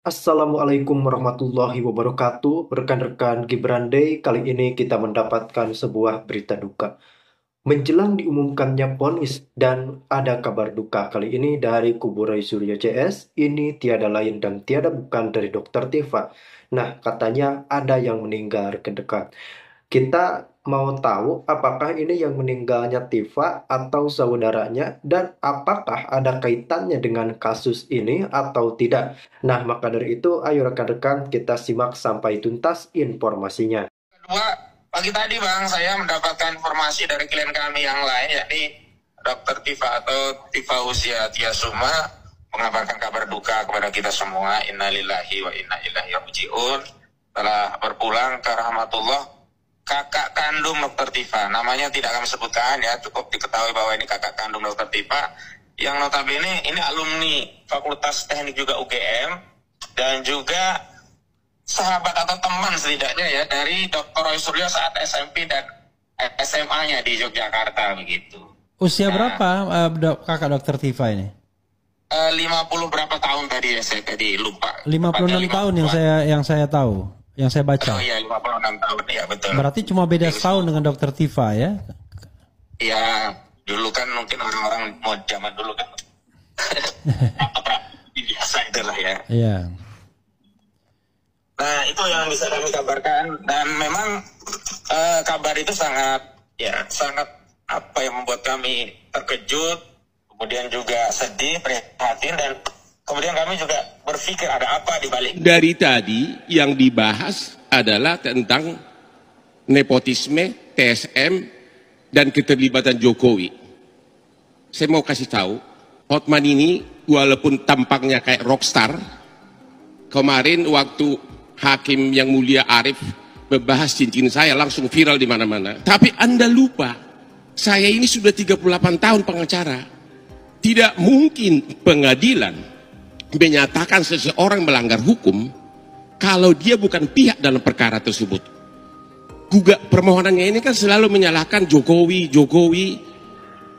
Assalamualaikum warahmatullahi wabarakatuh. Rekan-rekan Gibran Day, kali ini kita mendapatkan sebuah berita duka. Menjelang diumumkannya vonis dan ada kabar duka kali ini dari kubu Roy Suryo CS, ini tiada lain dan tiada bukan dari Dokter Tifa. Nah, katanya ada yang meninggal rekan-rekan. Kita mau tahu apakah ini yang meninggalnya Tifa atau saudaranya dan apakah ada kaitannya dengan kasus ini atau tidak. Nah, maka dari itu ayo rekan-rekan kita simak sampai tuntas informasinya. Kedua, pagi tadi Bang, saya mendapatkan informasi dari klien kami yang lain, yakni Dr. Tifa atau Tifa Usia Tiasuma mengabarkan kabar duka kepada kita semua. Innalillahi wa inna ilaihi raji'un. Telah berpulang ke rahmatullah kakak kandung Dr. Tifa. Namanya tidak kami sebutkan ya, cukup diketahui bahwa ini kakak kandung Dr. Tifa yang notabene ini alumni Fakultas Teknik juga UGM dan juga sahabat atau teman setidaknya ya dari Dr. Roy Suryo saat SMP dan SMA-nya di Yogyakarta begitu. Usia Nah, berapa kakak dokter Tifa ini? 50 berapa tahun tadi ya, saya tadi lupa. 56 tahun yang saya tahu, yang saya baca. Oh iya, 56 tahun ya, betul. Berarti cuma beda Jadi, setahun dengan dokter Tifa ya? ya dulu kan mungkin orang-orang mau zaman dulu kan apa biasa itulah ya. Iya. Nah, itu yang bisa kami kabarkan dan memang kabar itu sangat apa yang membuat kami terkejut, kemudian juga sedih, prihatin, dan kemudian kami juga berpikir ada apa di balik. Dari tadi yang dibahas adalah tentang nepotisme, TSM, dan keterlibatan Jokowi. Saya mau kasih tahu, Hotman ini walaupun tampaknya kayak rockstar, kemarin waktu Hakim yang mulia Arif membahas cincin saya langsung viral di mana-mana. Tapi Anda lupa, saya ini sudah 38 tahun pengacara. Tidak mungkin pengadilan menyatakan seseorang melanggar hukum kalau dia bukan pihak dalam perkara tersebut. Permohonannya ini kan selalu menyalahkan Jokowi,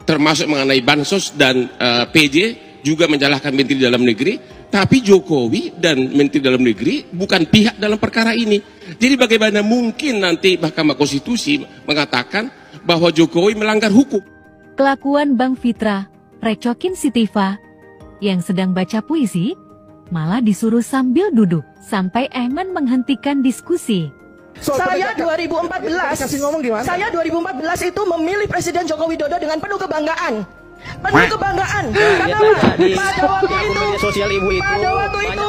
termasuk mengenai Bansos dan PJ, juga menyalahkan Menteri Dalam Negeri. Tapi Jokowi dan Menteri Dalam Negeri bukan pihak dalam perkara ini. Jadi bagaimana mungkin nanti Mahkamah Konstitusi mengatakan bahwa Jokowi melanggar hukum? Kelakuan Bang Fitra, recokin si Tifa, yang sedang baca puisi, malah disuruh sambil duduk, sampai Eman menghentikan diskusi. Saya 2014, saya 2014 itu memilih Presiden Joko Widodo dengan penuh kebanggaan. Penuh kebanggaan. Karena pada waktu itu, sosial ibu itu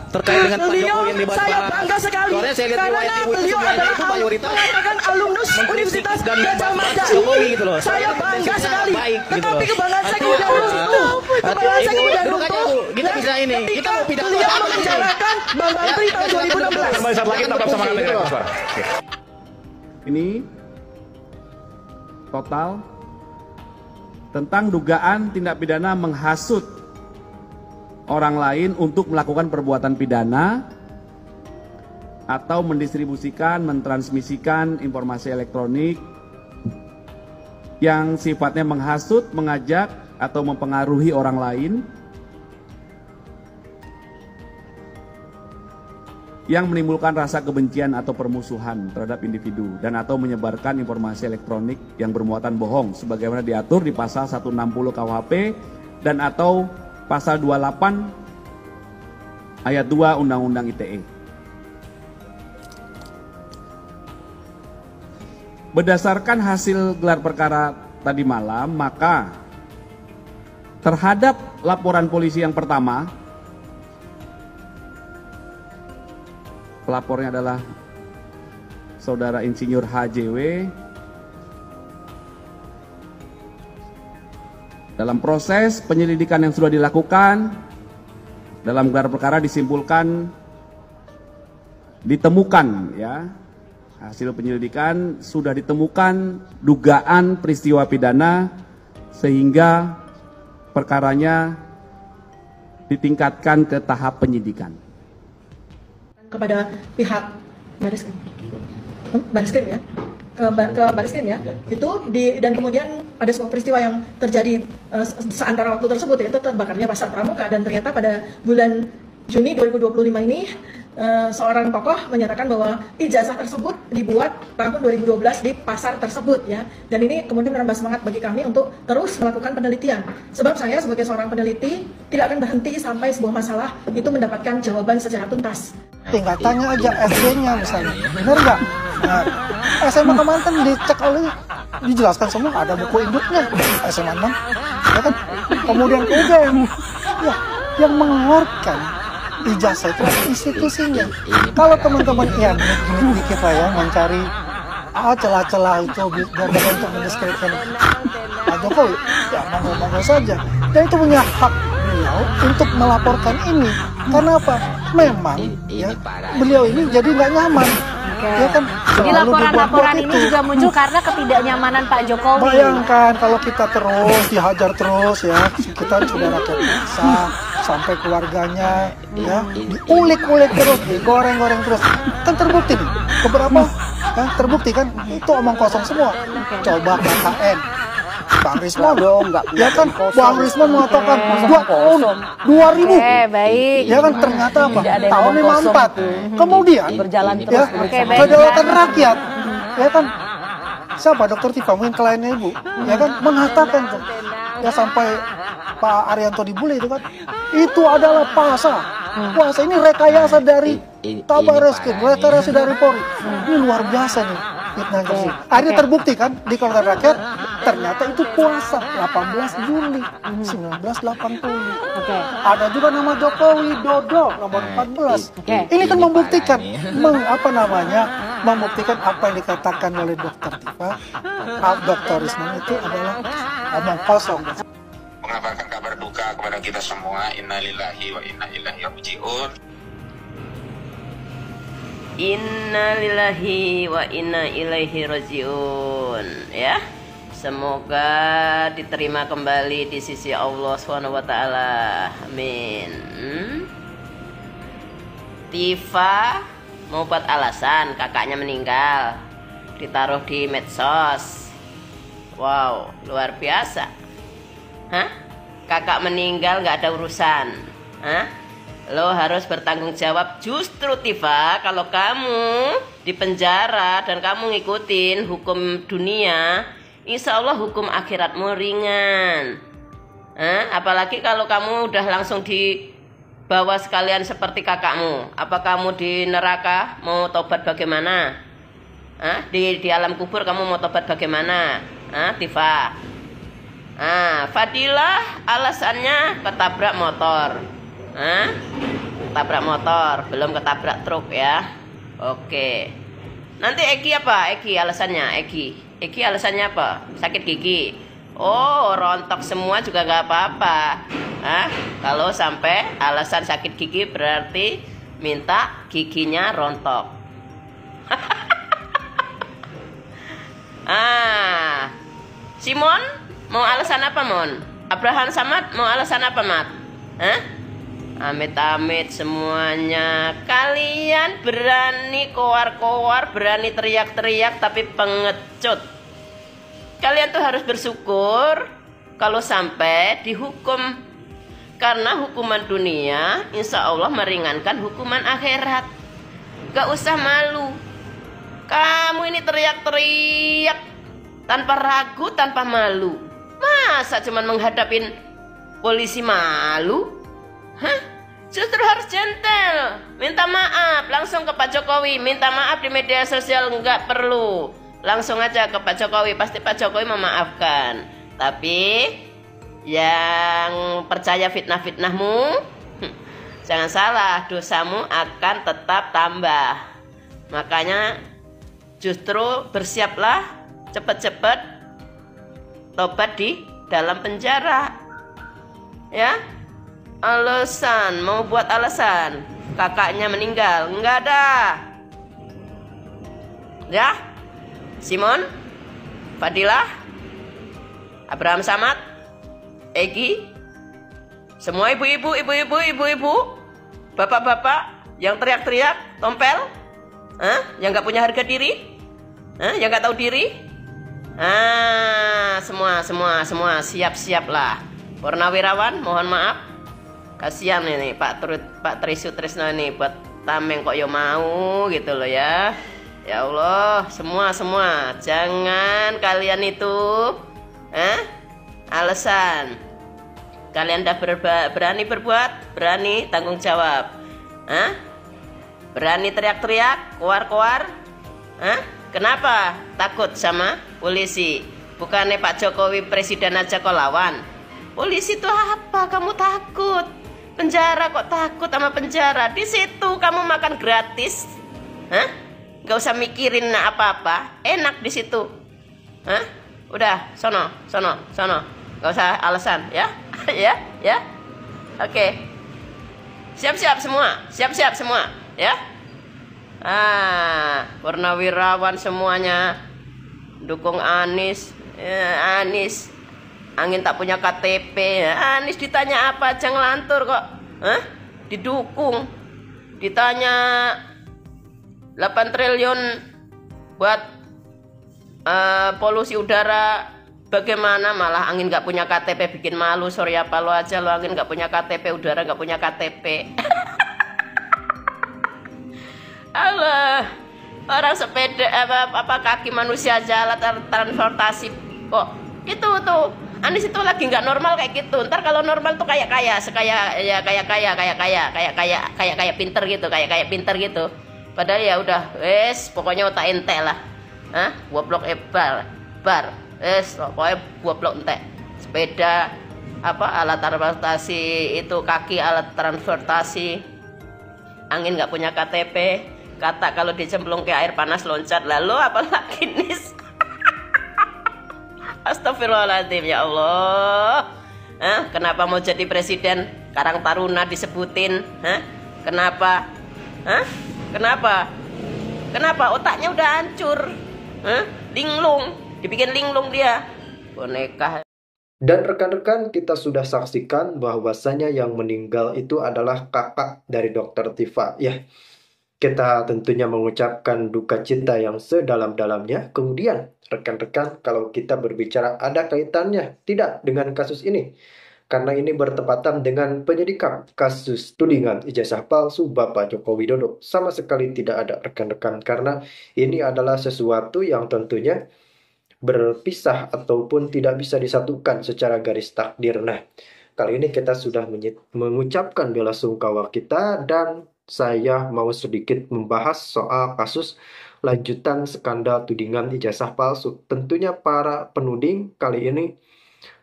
terkait dengan Pak Jokowi yang dibahas. saya bangga sekali karena beliau adalah mengatakan alumnus Universitas Gajah Mada. Gitu loh. Saya bangga sekali. Tetapi gitu. kebanggaan saya kemudian runtuh. Kebanggaan saya kemudian runtuh. Kita bisa ini. Kita mau pidato beliau membicarakan Bang Bantri tahun 2016. Kembali saat lagi tetap sama kami. Ini total tentang dugaan tindak pidana menghasut orang lain untuk melakukan perbuatan pidana atau mendistribusikan, mentransmisikan informasi elektronik yang sifatnya menghasut, mengajak, atau mempengaruhi orang lain yang menimbulkan rasa kebencian atau permusuhan terhadap individu dan atau menyebarkan informasi elektronik yang bermuatan bohong sebagaimana diatur di pasal 160 KUHP dan atau pasal 28 ayat 2 Undang-Undang ITE. Berdasarkan hasil gelar perkara tadi malam, maka terhadap laporan polisi yang pertama, pelapornya adalah Saudara Insinyur HJW. Dalam proses penyelidikan yang sudah dilakukan, dalam gelar perkara disimpulkan, ditemukan ya, hasil penyelidikan sudah ditemukan dugaan peristiwa pidana sehingga perkaranya ditingkatkan ke tahap penyidikan. Kepada pihak Baris Krim ya, ke Baris Krim ya, itu dan kemudian ada sebuah peristiwa yang terjadi seantara waktu tersebut, yaitu terbakarnya pasar Pramuka, dan ternyata pada bulan Juni 2025 ini seorang tokoh menyatakan bahwa ijazah tersebut dibuat tahun 2012 di pasar tersebut ya. Dan ini kemudian menambah semangat bagi kami untuk terus melakukan penelitian. Sebab saya sebagai seorang peneliti tidak akan berhenti sampai sebuah masalah itu mendapatkan jawaban secara tuntas. Tinggal tanya aja SD-nya misalnya, bener nggak? Nah, SMA kemarin kan dicek oleh, dijelaskan semua ada buku induknya SMA 6, ya kan? Kemudian ke UGM, ya yang mengeluarkan ijazah itu institusinya. Kalau teman-teman ya dikit lah ya mencari celah-celah itu biar dapat untuk mendiskreditkan Pak Jokowi, ya monggo-monggo saja. Dan itu punya hak beliau untuk melaporkan ini. Karena apa? Memang ya beliau ini jadi nggak nyaman. Ya kan, jadi laporan-laporan ini juga muncul karena ketidaknyamanan Pak Jokowi. Bayangkan kalau kita terus dihajar terus ya, kita sudah rakyat biasa, sampai keluarganya ya diulik-ulik terus, digoreng-goreng terus, kan terbukti nih beberapa kan terbukti kan itu omong kosong semua. Coba KKN Bang Risman dong, ya kan Bang Risman mengatakan 2000, baik. Ya kan ternyata apa? Tahun 54, kemudian berjalan terus. Ya, kedaulatan rakyat, ya kan siapa Dokter Tifa mungkin kliennya Ibu, ya kan mengatakan tuh, ya sampai Pak Arianto dibully itu kan, itu adalah puasa ini rekayasa dari Kabar Reskrim, rekayasa dari Polri, ini luar biasa nih. Akhirnya terbukti kan di kalangan rakyat ternyata itu puasa 18 Juli 1980. Ada juga nama Jokowi Dodo nomor 14. Ini kan membuktikan membuktikan apa yang dikatakan oleh Dokter Tifa, Dr. Risman itu adalah omong kosong. Mengabarkan kabar duka kepada kita semua. Innalillahi wa inna ilaihi raji'un. Innalillahi wa inna ilaihi raji'un. Ya, semoga diterima kembali di sisi Allah SWT. Amin. Tifa mau buat alasan kakaknya meninggal, ditaruh di medsos. Wow, luar biasa. Hah? Kakak meninggal nggak ada urusan. Hah? Lo harus bertanggung jawab. Justru Tifa, kalau kamu di penjara dan kamu ngikutin hukum dunia, insya Allah hukum akhiratmu ringan. Apalagi kalau kamu udah langsung dibawa sekalian seperti kakakmu. Apa kamu di neraka mau tobat bagaimana? Di alam kubur kamu mau tobat bagaimana? Tifa. Fadilah alasannya ketabrak motor. Ketabrak motor, belum ketabrak truk ya. Oke. Nanti Egi apa? Egi alasannya, Egi alasannya apa? Sakit gigi. Oh, rontok semua juga gak apa-apa. Kalau sampai alasan sakit gigi berarti minta giginya rontok. Simon mau alasan apa, Mon? Abraham Samad mau alasan apa, Mat? Amit-amit semuanya. Kalian berani koar-koar, berani teriak-teriak tapi pengecut. Kalian tuh harus bersyukur kalau sampai dihukum. Karena hukuman dunia insya Allah meringankan hukuman akhirat. Gak usah malu. Kamu ini teriak-teriak tanpa ragu, tanpa malu. Masa cuman menghadapin polisi malu? Justru harus gentle, minta maaf langsung ke Pak Jokowi. Minta maaf di media sosial nggak perlu, langsung aja ke Pak Jokowi, pasti Pak Jokowi memaafkan. Tapi yang percaya fitnah-fitnahmu, jangan salah, dosamu akan tetap tambah. Makanya justru bersiaplah cepet-cepet tobat di dalam penjara. Ya, alasan, mau buat alasan kakaknya meninggal, enggak ada. Ya, Simon, Fadilah, Abraham Samad, Egi, semua ibu-ibu, bapak-bapak yang teriak-teriak, tompel, yang nggak punya harga diri, yang nggak tahu diri, semua siap-siaplah. Purnawirawan, mohon maaf, Kasihan ini Pak Trisutrisno ini buat tameng kok ya mau gitu loh ya. Ya Allah, semua jangan kalian itu alasan. Kalian udah berani berbuat, berani tanggung jawab. Berani teriak-teriak, keluar. Kenapa takut sama polisi? Bukannya Pak Jokowi presiden aja kok lawan. Polisi itu apa? Kamu takut? Penjara kok takut sama penjara? Di situ kamu makan gratis. Gak usah mikirin apa-apa. Enak di situ. Udah, sono. Gak usah alasan ya. ya. Oke. Siap-siap semua, ya. Purnawirawan semuanya dukung Anies. Anies angin tak punya KTP. Anies ditanya apa aja ngelantur kok. Didukung. Ditanya 8 triliun buat polusi udara, bagaimana malah angin gak punya KTP bikin malu. Sorry apa lo aja lo angin gak punya KTP, udara gak punya KTP. Allah, orang sepeda apa kaki manusia jalan transportasi kok gitu tuh. Anies itu lagi nggak normal kayak gitu. Ntar kalau normal tuh kayak pinter gitu. Padahal ya udah, pokoknya otak ente lah. Goblok bar. Pokoknya goblok ente. Sepeda alat transportasi itu kaki alat transportasi. Angin nggak punya KTP. Kata kalau dicemplung ke air panas loncat. Lalu apalagi nis. Astagfirullahaladzim ya Allah. Kenapa mau jadi presiden? Karang Taruna disebutin. Kenapa? Kenapa? Otaknya udah hancur. Linglung. Dibikin linglung dia. Boneka. Dan rekan-rekan, kita sudah saksikan bahwasanya yang meninggal itu adalah kakak dari Dr. Tifa. Ya, kita tentunya mengucapkan duka cita yang sedalam-dalamnya. Kemudian, rekan-rekan, kalau kita berbicara ada kaitannya tidak dengan kasus ini. Karena ini bertepatan dengan penyidikan kasus tudingan ijazah palsu Bapak Joko Widodo. Sama sekali tidak ada, rekan-rekan. Karena ini adalah sesuatu yang tentunya berpisah ataupun tidak bisa disatukan secara garis takdir. Nah, kali ini kita sudah mengucapkan bela sungkawa kita dan saya mau sedikit membahas soal kasus lanjutan skandal tudingan ijazah palsu. Tentunya para penuding kali ini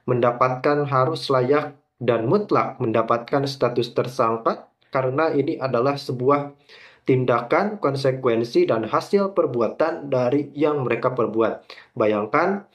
mendapatkan harus layak dan mutlak mendapatkan status tersangka karena ini adalah sebuah tindakan, konsekuensi, dan hasil perbuatan dari yang mereka perbuat. Bayangkan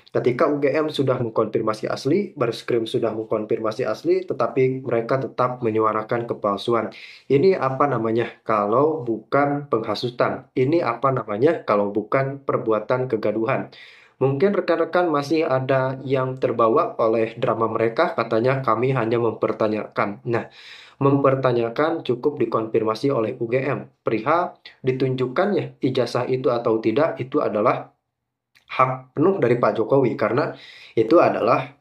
ketika UGM sudah mengkonfirmasi asli, Bareskrim sudah mengkonfirmasi asli, tetapi mereka tetap menyuarakan kepalsuan. Ini apa namanya kalau bukan penghasutan? Ini apa namanya kalau bukan perbuatan kegaduhan? Mungkin rekan-rekan masih ada yang terbawa oleh drama mereka, katanya kami hanya mempertanyakan. Nah, mempertanyakan cukup dikonfirmasi oleh UGM. Perihal ditunjukkannya ijazah itu atau tidak, itu adalah hak penuh dari Pak Jokowi karena itu adalah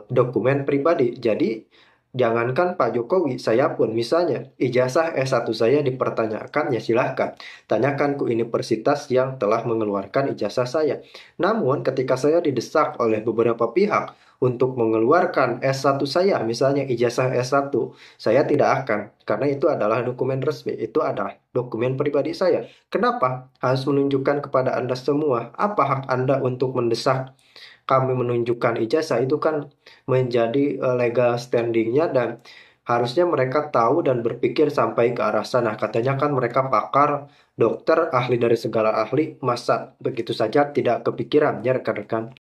dokumen pribadi. Jadi jangankan Pak Jokowi, saya pun misalnya ijazah S1 saya dipertanyakan, ya silahkan tanyakan ke universitas yang telah mengeluarkan ijazah saya. Namun ketika saya didesak oleh beberapa pihak untuk mengeluarkan S1 saya, misalnya ijazah S1, saya tidak akan, karena itu adalah dokumen resmi, itu adalah dokumen pribadi saya. Kenapa harus menunjukkan kepada Anda semua? Apa hak Anda untuk mendesak kami menunjukkan ijazah? Itu kan menjadi legal standingnya dan harusnya mereka tahu dan berpikir sampai ke arah sana. Katanya kan mereka pakar, dokter, ahli dari segala ahli, masa begitu saja tidak kepikiran ya rekan-rekan?